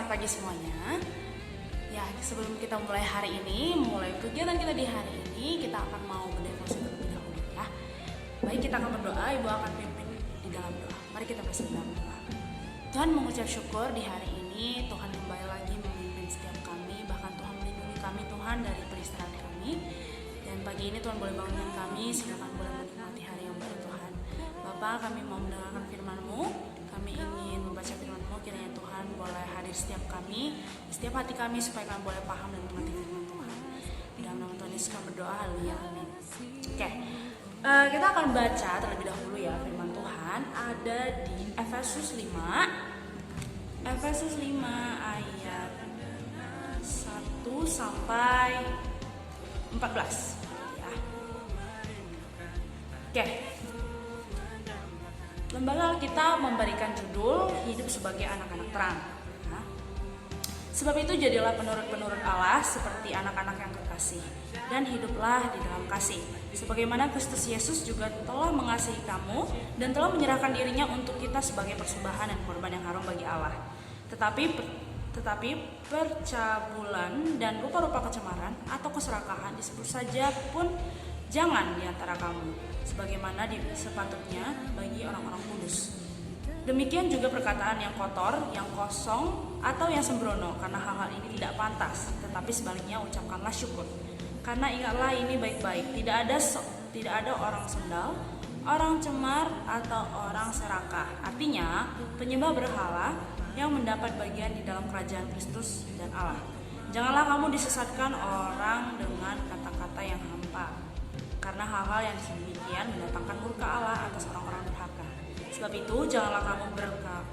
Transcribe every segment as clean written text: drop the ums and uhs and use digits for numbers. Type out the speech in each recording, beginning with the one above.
selamat pagi semuanya. Ya, sebelum kita mulai hari ini, mulai kegiatan kita di hari ini, kita akan mau berdevosi terlebih dahulu ya. Baik, kita akan berdoa, Ibu akan pimpin di dalam doa. Mari kita bersama dalam doa. Tuhan, mengucap syukur di hari ini, Tuhan kembali lagi memimpin setiap kami, bahkan Tuhan melindungi kami Tuhan dari peristirahatan kami. Dan pagi ini Tuhan boleh bangunkan kami, sehingga kami boleh menikmati hari yang baru Tuhan. Bapak, kami mau mendengarkan firman-Mu, kami ingin membaca firman-Mu, kiranya Tuhan boleh hadir setiap kami, setiap hati kami, supaya kami boleh paham dan mengerti firman Tuhan. Dalam nama Tuhan Yesus kami berdoa, haleluya, amin. Oke, kita akan baca terlebih dahulu ya firman Tuhan, ada di Efesus 5 ayat 1 sampai 14 ya. Oke. Lembaga kita memberikan judul Hidup sebagai Anak-anak Terang. Nah, sebab itu jadilah penurut-penurut Allah seperti anak-anak yang kekasih, dan hiduplah di dalam kasih, sebagaimana Kristus Yesus juga telah mengasihi kamu dan telah menyerahkan dirinya untuk kita sebagai persembahan dan korban yang harum bagi Allah. Tetapi percabulan dan rupa-rupa kecemaran atau keserakahan disebut saja pun jangan di antara kamu, sebagaimana sepatutnya bagi orang-orang kudus. Demikian juga perkataan yang kotor, yang kosong, atau yang sembrono, karena hal-hal ini tidak pantas. Tetapi sebaliknya ucapkanlah syukur. Karena ingatlah ini baik-baik, tidak ada orang sendal, orang cemar, atau orang serakah. Artinya penyembah berhala yang mendapat bagian di dalam kerajaan Kristus dan Allah. Janganlah kamu disesatkan orang dengan kata-kata yang hampa, karena hal-hal yang demikian mendatangkan murka Allah atas orang-orang durhaka. Sebab itu janganlah kamu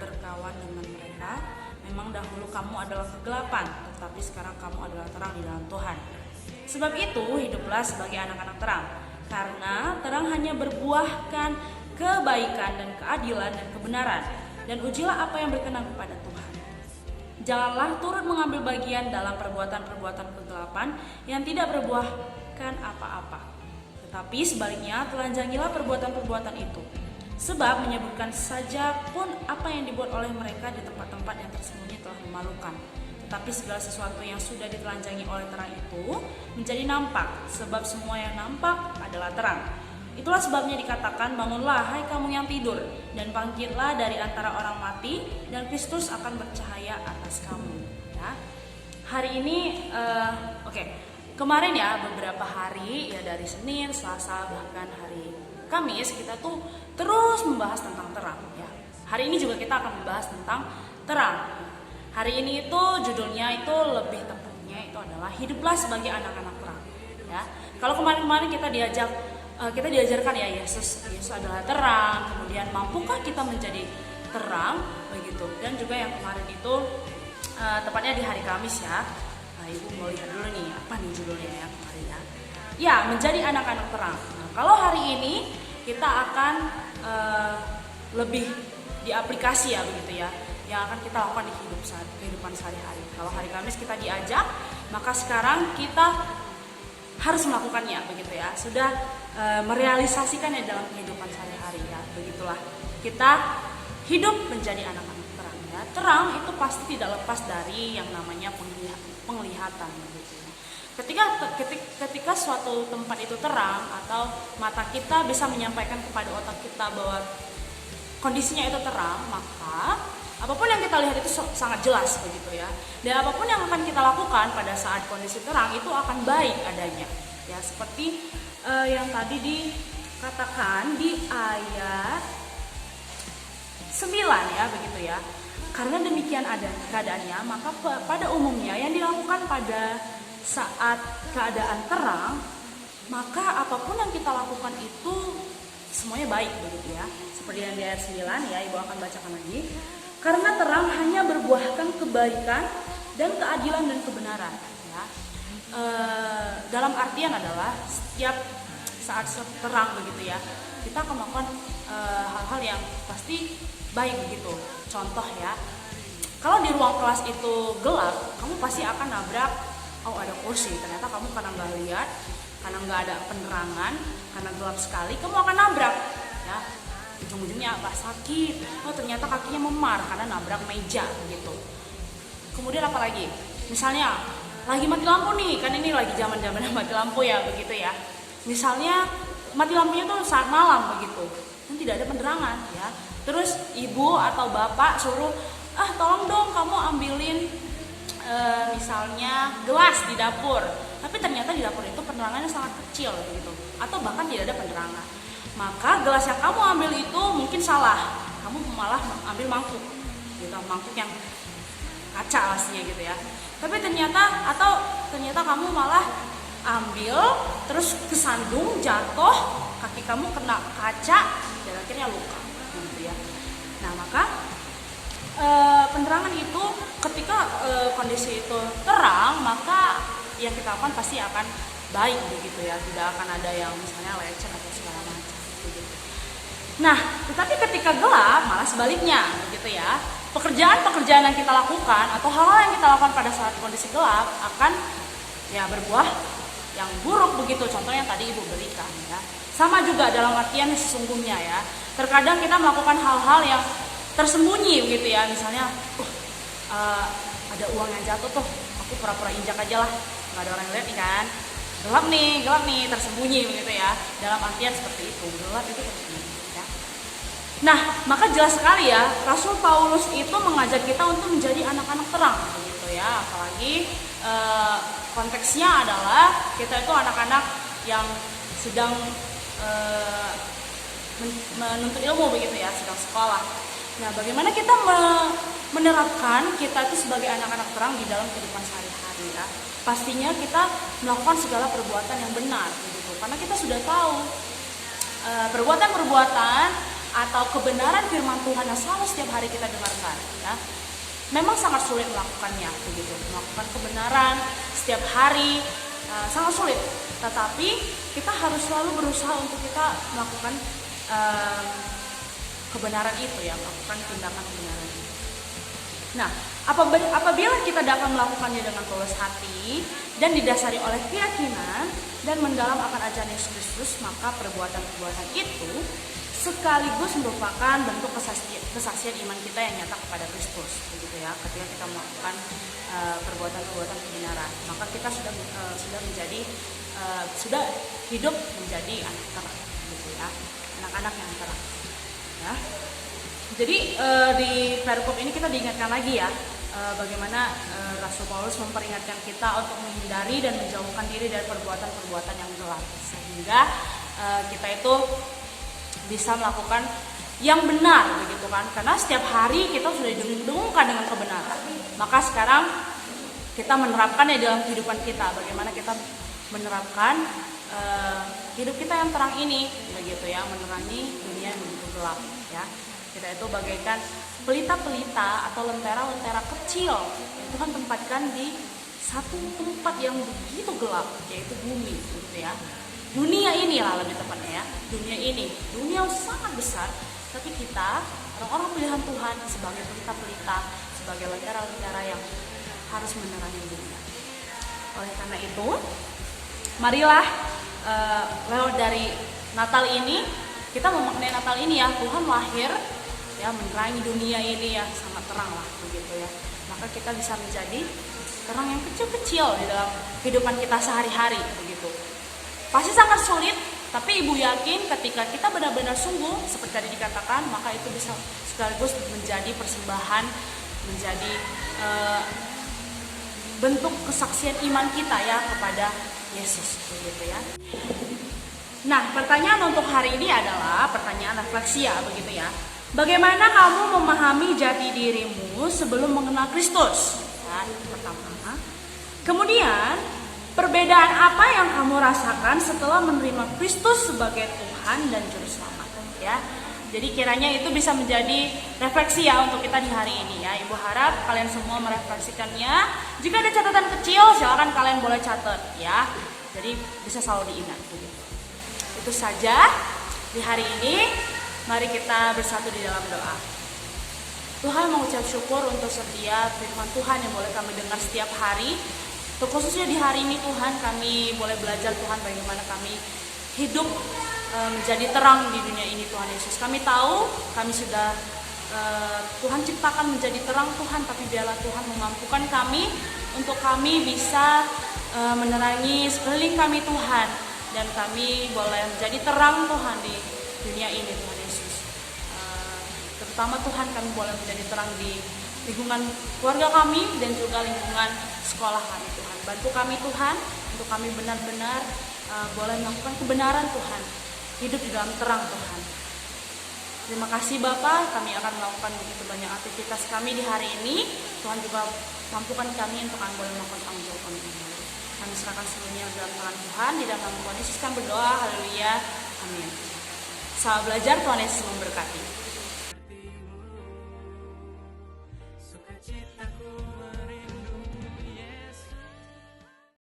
berkawan dengan mereka. Memang dahulu kamu adalah kegelapan, tetapi sekarang kamu adalah terang di dalam Tuhan. Sebab itu hiduplah sebagai anak-anak terang, karena terang hanya berbuahkan kebaikan dan keadilan dan kebenaran, dan ujilah apa yang berkenan kepada Tuhan. Janganlah turut mengambil bagian dalam perbuatan-perbuatan kegelapan yang tidak berbuahkan apa-apa, tetapi sebaliknya telanjangilah perbuatan-perbuatan itu. Sebab menyebutkan saja pun apa yang dibuat oleh mereka di tempat-tempat yang tersembunyi telah memalukan. Tetapi segala sesuatu yang sudah ditelanjangi oleh terang itu menjadi nampak, sebab semua yang nampak adalah terang. Itulah sebabnya dikatakan, bangunlah hai kamu yang tidur, dan bangkitlah dari antara orang mati, dan Kristus akan bercahaya atas kamu. Ya. Hari ini, kemarin ya, beberapa hari ya, dari Senin, Selasa, bahkan hari Kamis, kita tuh terus membahas tentang terang ya. Hari ini juga kita akan membahas tentang terang. Hari ini itu judulnya itu lebih tepatnya itu adalah hiduplah sebagai anak-anak terang ya. Kalau kemarin-kemarin kita diajarkan ya, Yesus adalah terang, kemudian mampukah kita menjadi terang begitu. Dan juga yang kemarin itu tepatnya di hari Kamis ya. Ibu mau lihat dulu nih, apa nih judulnya ya kemarin ya. Ya, menjadi anak-anak terang. Nah, kalau hari ini kita akan lebih di aplikasi ya begitu ya, yang akan kita lakukan di kehidupan sehari-hari. Kalau hari Kamis kita diajak, maka sekarang kita harus melakukannya begitu ya. Sudah merealisasikannya dalam kehidupan sehari-hari ya. Begitulah kita hidup menjadi anak-anak terang ya. Terang itu pasti tidak lepas dari yang namanya penglihatan gitu. Ketika suatu tempat itu terang atau mata kita bisa menyampaikan kepada otak kita bahwa kondisinya itu terang, maka apapun yang kita lihat itu sangat jelas begitu ya. Dan apapun yang akan kita lakukan pada saat kondisi terang itu akan baik adanya. Ya, seperti yang tadi dikatakan di ayat 9 ya begitu ya. Karena demikian ada keadaannya, maka pada umumnya yang dilakukan pada saat keadaan terang, maka apapun yang kita lakukan itu semuanya baik begitu ya. Seperti yang di ayat 9 ya, Ibu akan bacakan lagi. Karena terang hanya berbuahkan kebaikan dan keadilan dan kebenaran ya. Dalam artian adalah setiap saat terang begitu ya, kita akan melakukan hal-hal yang pasti baik begitu. Contoh ya, kalau di ruang kelas itu gelap, kamu pasti akan nabrak, ada kursi, ternyata kamu karena nggak lihat, karena nggak ada penerangan, karena gelap sekali, kamu akan nabrak ya. Ujung-ujungnya apa? Sakit. Ternyata kakinya memar karena nabrak meja begitu. Kemudian apa lagi? Misalnya lagi mati lampu nih, kan ini lagi zaman-zaman mati lampu ya, begitu ya. Misalnya mati lampunya tuh saat malam begitu, kan tidak ada penerangan ya. Terus ibu atau bapak suruh, tolong dong kamu ambilin misalnya gelas di dapur, tapi ternyata di dapur itu penerangannya sangat kecil begitu, atau bahkan tidak ada penerangan. Maka gelas yang kamu ambil itu mungkin salah, kamu malah ambil mangkuk gitu, mangkuk yang kaca aslinya gitu ya. Tapi ternyata kamu malah ambil terus kesandung, jatuh, kaki kamu kena kaca dan akhirnya luka gitu ya. Nah, maka penerangan itu ketika kondisi itu terang, maka yang kita lakukan pasti akan baik begitu ya, tidak akan ada yang misalnya lecet atau segala macam begitu. Nah, tetapi ketika gelap malah sebaliknya begitu ya. Pekerjaan-pekerjaan yang kita lakukan atau hal-hal yang kita lakukan pada saat kondisi gelap akan ya berbuah yang buruk begitu. Contohnya yang tadi Ibu berikan ya. Sama juga dalam artian sesungguhnya ya. Terkadang kita melakukan hal-hal yang tersembunyi begitu ya, misalnya ada uang yang jatuh tuh, aku pura-pura injak aja lah, nggak ada orang yang lihat nih kan, gelap nih, tersembunyi begitu ya. Dalam artian seperti itu, gelap itu tersembunyi ya. Nah, maka jelas sekali ya, Rasul Paulus itu mengajak kita untuk menjadi anak-anak terang begitu ya. Apalagi konteksnya adalah kita itu anak-anak yang sedang menuntut ilmu begitu ya, sedang sekolah. Nah, bagaimana kita menerapkan kita itu sebagai anak-anak terang di dalam kehidupan sehari-hari ya? Pastinya kita melakukan segala perbuatan yang benar begitu. Karena kita sudah tahu perbuatan-perbuatan atau kebenaran firman Tuhan yang selalu setiap hari kita dengarkan ya. Memang sangat sulit melakukannya begitu. Melakukan kebenaran setiap hari sangat sulit. Tetapi kita harus selalu berusaha untuk kita melakukan kebenaran itu ya, melakukan tindakan kebenaran itu. Nah, apabila kita dapat melakukannya dengan tulus hati dan didasari oleh keyakinan dan mendalam akan ajaran Yesus Kristus, maka perbuatan-perbuatan itu sekaligus merupakan bentuk kesaksian iman kita yang nyata kepada Kristus, begitu ya. Ketika kita melakukan perbuatan-perbuatan kebenaran, maka kita sudah hidup menjadi anak terang, gitu ya, anak-anak yang terang. Ya. Jadi di perikop ini kita diingatkan lagi ya, bagaimana Rasul Paulus memperingatkan kita untuk menghindari dan menjauhkan diri dari perbuatan-perbuatan yang gelap, sehingga kita itu bisa melakukan yang benar begitu kan, karena setiap hari kita sudah didengungkan dengan kebenaran. Maka sekarang kita menerapkannya dalam kehidupan kita, bagaimana kita menerapkan hidup kita yang terang ini begitu ya, menerangi dunia yang begitu gelap ya. Kita itu bagaikan pelita-pelita atau lentera-lentera kecil yang Tuhan tempatkan di satu tempat yang begitu gelap, yaitu bumi gitu ya. Dunia inilah lebih tepatnya ya, dunia sangat besar, tapi kita orang-orang pilihan Tuhan sebagai pelita-pelita, sebagai lentera-lentera yang harus menerangi dunia. Oleh karena itu, marilah lewat dari Natal ini kita memaknai Natal ini ya, Tuhan lahir ya, menerangi dunia ini ya, sangat terang lah begitu ya. Maka kita bisa menjadi terang yang kecil-kecil di dalam kehidupan kita sehari-hari begitu. Pasti sangat sulit, tapi Ibu yakin ketika kita benar-benar sungguh seperti tadi dikatakan, maka itu bisa sekaligus menjadi persembahan, menjadi bentuk kesaksian iman kita ya kepada Yesus begitu ya. Nah, pertanyaan untuk hari ini adalah pertanyaan refleksi ya begitu ya. Bagaimana kamu memahami jati dirimu sebelum mengenal Kristus? Ya, pertama. Kemudian, perbedaan apa yang kamu rasakan setelah menerima Kristus sebagai Tuhan dan Juru Selamat? Ya, jadi kiranya itu bisa menjadi refleksi ya untuk kita di hari ini ya. Ibu harap kalian semua merefleksikannya. Jika ada catatan kecil, silakan kalian boleh catat ya. Jadi bisa selalu diingat begitu. Itu saja di hari ini. Mari kita bersatu di dalam doa. Tuhan, mengucap syukur untuk setiap firman Tuhan yang boleh kami dengar setiap hari. Terkhususnya di hari ini Tuhan, kami boleh belajar Tuhan bagaimana kami hidup menjadi terang di dunia ini Tuhan Yesus. Kami tahu kami sudah Tuhan ciptakan menjadi terang Tuhan, tapi biarlah Tuhan memampukan kami untuk kami bisa menerangi sekeliling kami Tuhan, dan kami boleh menjadi terang Tuhan di dunia ini Tuhan Yesus. Terutama Tuhan, kami boleh menjadi terang di lingkungan keluarga kami dan juga lingkungan sekolah kami Tuhan. Bantu kami Tuhan untuk kami benar-benar boleh melakukan kebenaran Tuhan, hidup di dalam terang Tuhan. Terima kasih Bapak, kami akan melakukan begitu banyak aktivitas kami di hari ini. Tuhan juga mampukan kami untuk kami boleh melakukan tanggung jawab kami. Kami serahkan seluruhnya dalam tangan Tuhan, di dalam nama Tuhan Yesus kami berdoa, haleluya, amin. Selamat belajar, Tuhan Yesus memberkati.